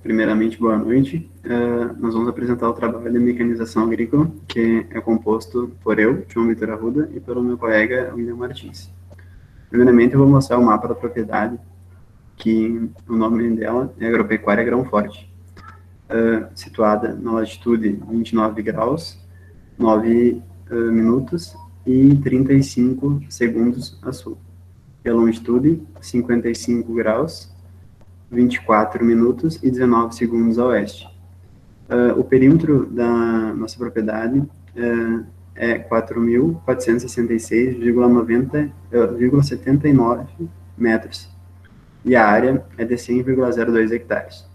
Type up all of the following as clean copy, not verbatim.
Primeiramente, boa noite. Nós vamos apresentar o trabalho de mecanização agrícola, que é composto por eu, João Vitor Arruda, e pelo meu colega William Martins. Primeiramente, eu vou mostrar o mapa da propriedade, que o nome dela é Agropecuária Grão Forte, situada na latitude 29 graus, 9 minutos e 35 segundos a sul. E a longitude, 55 graus, 24 minutos e 19 segundos a oeste. O perímetro da nossa propriedade é 4.466,79 metros e a área é de 100,02 hectares.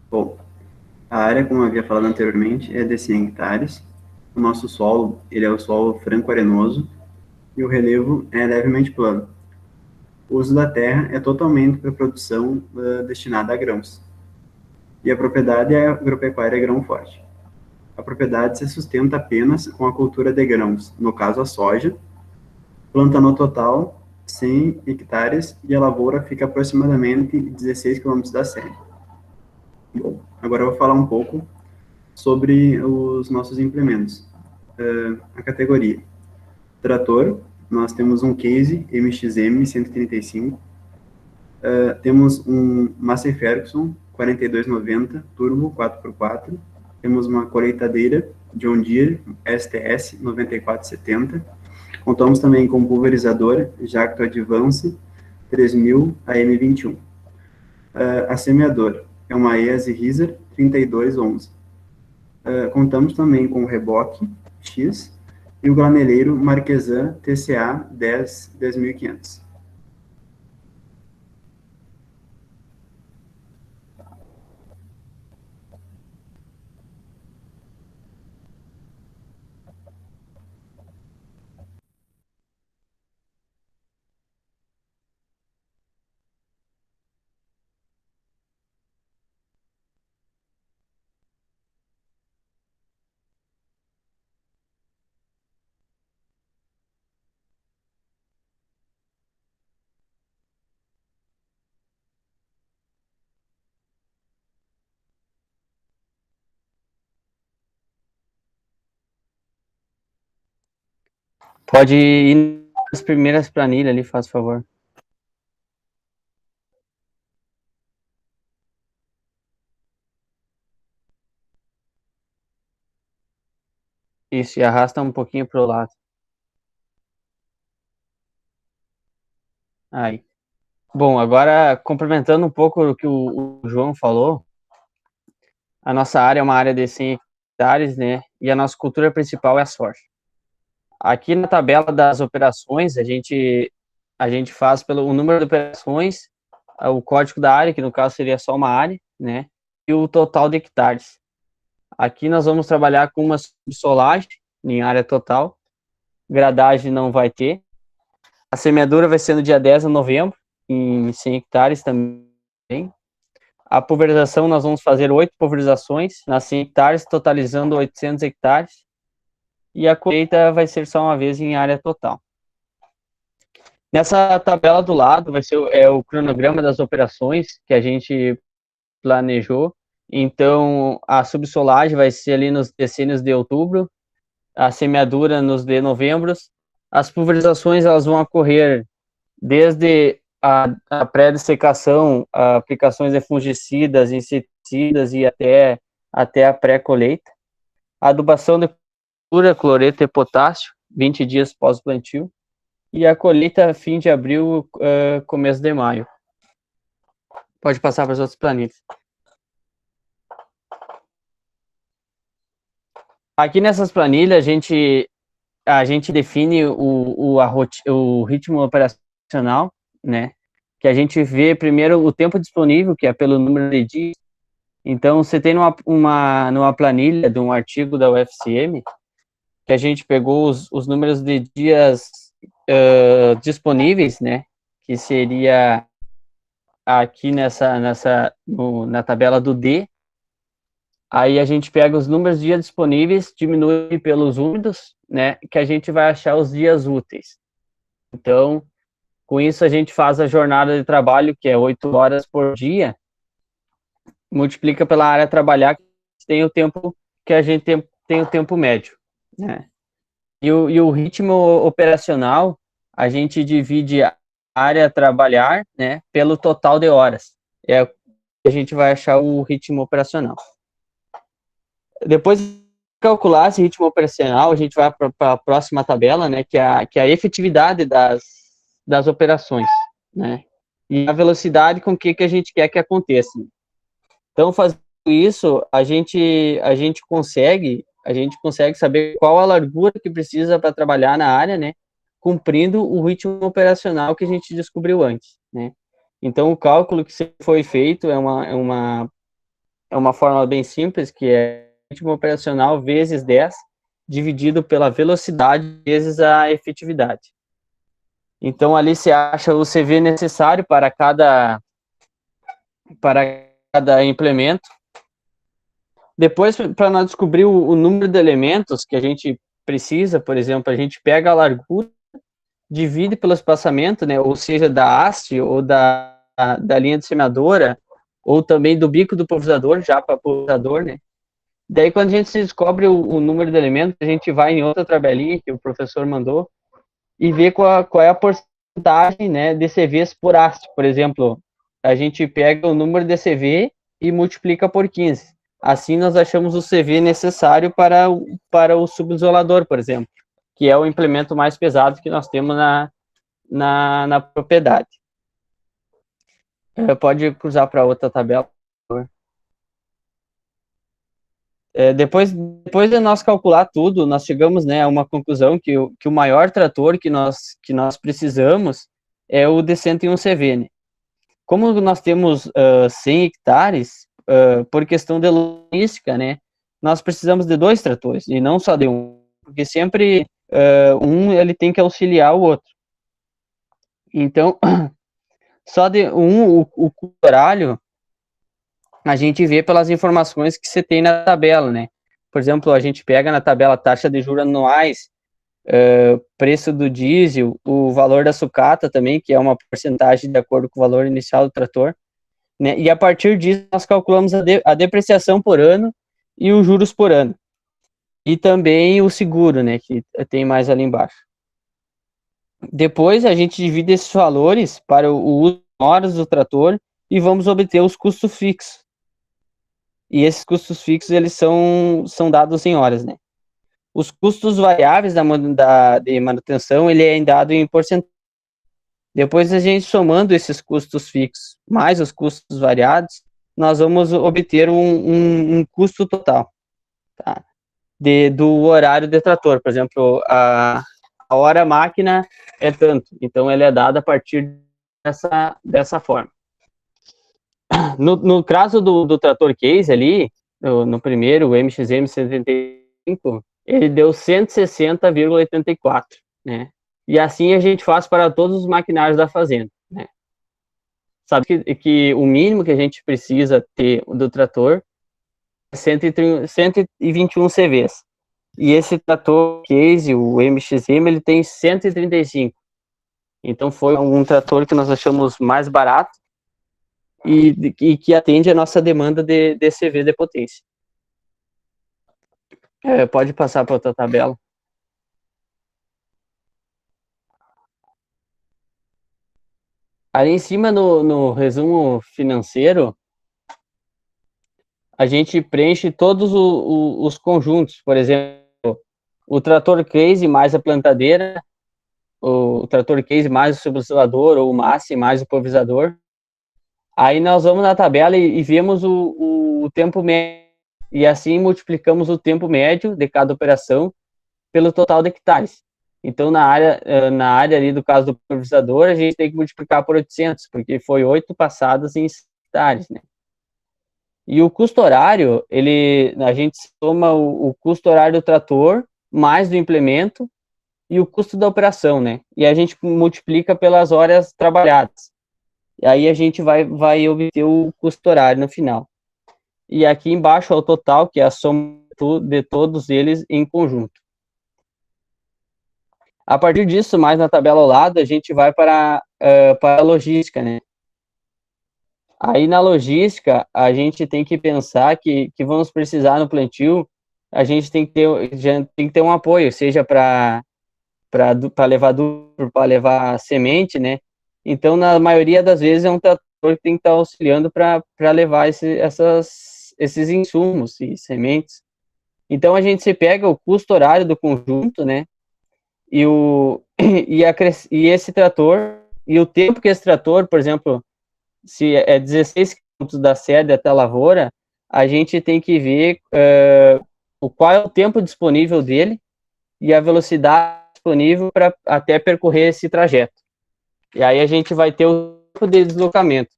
Bom, a área, como eu havia falado anteriormente, é de 100 hectares. O nosso solo, ele é o solo franco-arenoso e o relevo é levemente plano. O uso da terra é totalmente para produção destinada a grãos. E a propriedade é agropecuária grão forte. A propriedade se sustenta apenas com a cultura de grãos, no caso a soja, planta no total 100 hectares e a lavoura fica aproximadamente 16 quilômetros da sede. Bom, agora eu vou falar um pouco sobre os nossos implementos. A categoria trator, nós temos um Case MXM 135, temos um Massey Ferguson 4290 Turbo 4x4, temos uma colheitadeira John Deere STS 9470, contamos também com pulverizador Jacto Advance 3000 AM21. A semeadora é uma EASY Riser 3211. Contamos também com o reboque X e o graneleiro Marquesan TCA 10500. Pode ir nas primeiras planilhas ali, faz favor. Isso, e arrasta um pouquinho para o lado. Aí. Bom, agora, complementando um pouco o que o João falou, a nossa área é uma área de 100 hectares, né? E a nossa cultura principal é a soja. Aqui na tabela das operações, a gente faz pelo número de operações, o código da área, que no caso seria só uma área, né? E o total de hectares. Aqui nós vamos trabalhar com uma subsolagem em área total, gradagem não vai ter. A semeadura vai ser no dia 10 de novembro, em 100 hectares também. A pulverização, nós vamos fazer 8 pulverizações nas 100 hectares, totalizando 800 hectares. E a colheita vai ser só uma vez em área total. Nessa tabela do lado vai ser o cronograma das operações que a gente planejou. Então, a subsolagem vai ser ali nos decênios de outubro, a semeadura nos de novembro. As pulverizações elas vão ocorrer desde a pré-dessecação, aplicações de fungicidas, inseticidas e até a pré-colheita. A adubação de cultura, cloreto e potássio, 20 dias pós-plantio. E a colheita fim de abril, começo de maio. Pode passar para as outras planilhas. Aqui nessas planilhas, a gente define o ritmo operacional, né? Que a gente vê primeiro o tempo disponível, que é pelo número de dias. Então, você tem numa planilha de um artigo da UFCM, que a gente pegou os números de dias disponíveis, né? Que seria aqui na tabela do D. Aí a gente pega os números de dias disponíveis, diminui pelos úmidos, né? Que a gente vai achar os dias úteis. Então, Com isso, a gente faz a jornada de trabalho, que é 8 horas por dia, multiplica pela área trabalhar, que tem o tempo que a gente tem o tempo médio, né? E o ritmo operacional, a gente divide a área a trabalhar, né, pelo total de horas. É que a gente vai achar o ritmo operacional. Depois de calcular esse ritmo operacional, a gente vai para a próxima tabela, né, que é a efetividade das operações, né, e a velocidade com que a gente quer que aconteça. Então, fazendo isso, a gente consegue saber qual a largura que precisa para trabalhar na área, né, cumprindo o ritmo operacional que a gente descobriu antes, né. Então, o cálculo que foi feito é uma forma bem simples, que é ritmo operacional vezes 10, dividido pela velocidade vezes a efetividade. Então, ali se acha o CV necessário para cada implemento. Depois, para nós descobrir o número de elementos que a gente precisa, por exemplo, a gente pega a largura, divide pelo espaçamento, né, ou seja, da haste ou da linha de semeadora, ou também do bico do pulverizador, já para pulverizador, né. Daí, quando a gente descobre o número de elementos, a gente vai em outra tabelinha que o professor mandou e vê qual é a porcentagem, né, de CVs por haste. Por exemplo, a gente pega o número de CV e multiplica por 15. Assim, nós achamos o CV necessário para o subisolador, por exemplo, que é o implemento mais pesado que nós temos na propriedade. Pode cruzar para outra tabela, por favor. Depois de nós calcular tudo, nós chegamos, né, a uma conclusão que o maior trator que nós precisamos é o de 101 CV, né? Como nós temos 100 hectares, por questão de logística, né, nós precisamos de 2 tratores, e não só de um, porque sempre um ele tem que auxiliar o outro. Então, só de um, o horário, a gente vê pelas informações que você tem na tabela, né? Por exemplo, a gente pega na tabela taxa de juros anuais, preço do diesel, o valor da sucata também, que é uma porcentagem de acordo com o valor inicial do trator, né? E a partir disso nós calculamos a depreciação por ano e os juros por ano. E também o seguro, né, que tem mais ali embaixo. Depois a gente divide esses valores para o uso de horas do trator e vamos obter os custos fixos. E esses custos fixos, eles são dados em horas, né? Os custos variáveis de manutenção, ele é dado em porcentagem. Depois a gente somando esses custos fixos mais os custos variados, nós vamos obter um custo total, tá? Do horário de trator. Por exemplo, a hora máquina é tanto, então ele é dado a partir dessa forma. No caso do trator case ali, no primeiro, o MXM 75, ele deu 160,84, né? E assim a gente faz para todos os maquinários da fazenda, né? Sabe que o mínimo que a gente precisa ter do trator é 121 CVs. E esse trator case, o MXM, ele tem 135. Então foi um trator que nós achamos mais barato e que atende a nossa demanda de CV de potência. Pode passar para outra tabela. Ali em cima, no resumo financeiro, a gente preenche todos os conjuntos. Por exemplo, o trator case mais a plantadeira, o trator case mais o subsolador, ou o masse mais o pulverizador. Aí nós vamos na tabela e vemos o tempo médio, e assim multiplicamos o tempo médio de cada operação pelo total de hectares. Então, na área ali do caso do pulverizador, a gente tem que multiplicar por 800, porque foi 8 passadas em hectares, né? E o custo horário, a gente soma o custo horário do trator, mais do implemento, e o custo da operação, né? E a gente multiplica pelas horas trabalhadas. E aí a gente vai obter o custo horário no final. E aqui embaixo é o total, que é a soma de todos eles em conjunto. A partir disso, mais na tabela ao lado, a gente vai para a logística, né? Aí na logística, a gente tem que pensar que vamos precisar no plantio, a gente tem que ter um apoio, seja para levar duro, para levar semente, né? Então, na maioria das vezes, é um trator que tem que estar auxiliando para levar esses insumos e sementes. Então, a gente se pega o custo horário do conjunto, né? E esse trator, e o tempo que esse trator, por exemplo, se é 16 quilômetros da sede até a lavoura, a gente tem que ver qual é o tempo disponível dele e a velocidade disponível para até percorrer esse trajeto. E aí a gente vai ter o tempo de deslocamento.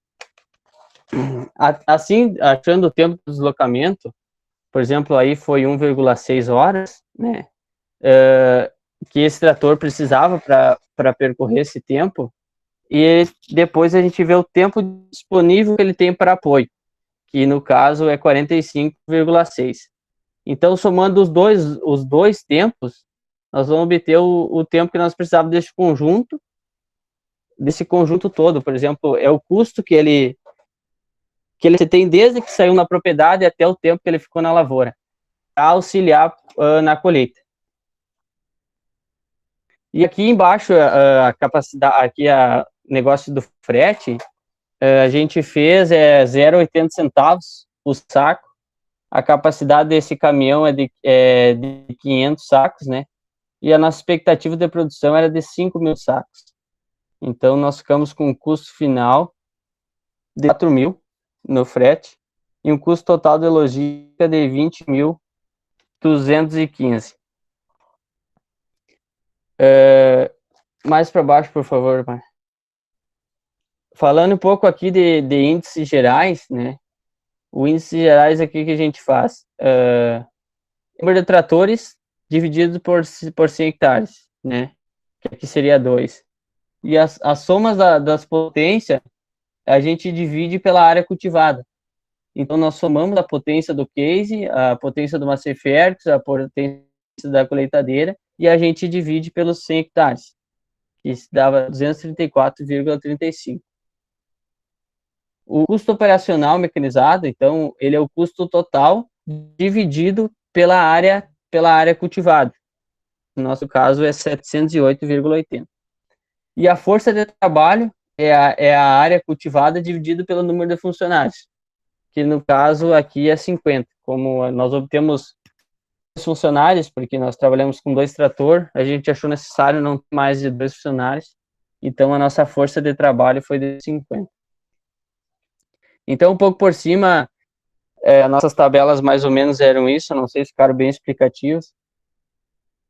Assim, achando o tempo de deslocamento, por exemplo, aí foi 1,6 horas, né? Que esse trator precisava para percorrer esse tempo, e depois a gente vê o tempo disponível que ele tem para apoio, que no caso é 45,6. Então, somando os dois tempos, nós vamos obter o tempo que nós precisávamos desse conjunto todo. Por exemplo, é o custo que ele tem desde que saiu na propriedade até o tempo que ele ficou na lavoura, para auxiliar na colheita. E aqui embaixo, a capacidade, aqui a negócio do frete, a gente fez 0,80 centavos o saco. A capacidade desse caminhão é de 500 sacos, né? E a nossa expectativa de produção era de 5.000 sacos. Então, nós ficamos com um custo final de 4.000 no frete e um custo total de logística de 20.215. Mais para baixo, por favor, Mar. Falando um pouco aqui de índices gerais, né? O índice gerais aqui que a gente faz, número de tratores dividido por 100 hectares, né? Que aqui seria 2. E as somas das potências, a gente divide pela área cultivada. Então, nós somamos a potência do case, a potência do Maceferx, a potência da colheitadeira, e a gente divide pelos 100 hectares, que dava 234,35. O custo operacional mecanizado, então, ele é o custo total dividido pela área cultivada. No nosso caso, é 708,80. E a força de trabalho é a área cultivada dividido pelo número de funcionários, que no caso aqui é 50. Como nós obtemos funcionários, porque nós trabalhamos com 2 tratores, a gente achou necessário não ter mais de 2 funcionários, então a nossa força de trabalho foi de 50. Então, um pouco por cima, nossas tabelas mais ou menos eram isso, não sei se ficaram bem explicativos,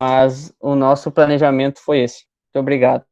mas o nosso planejamento foi esse. Muito obrigado.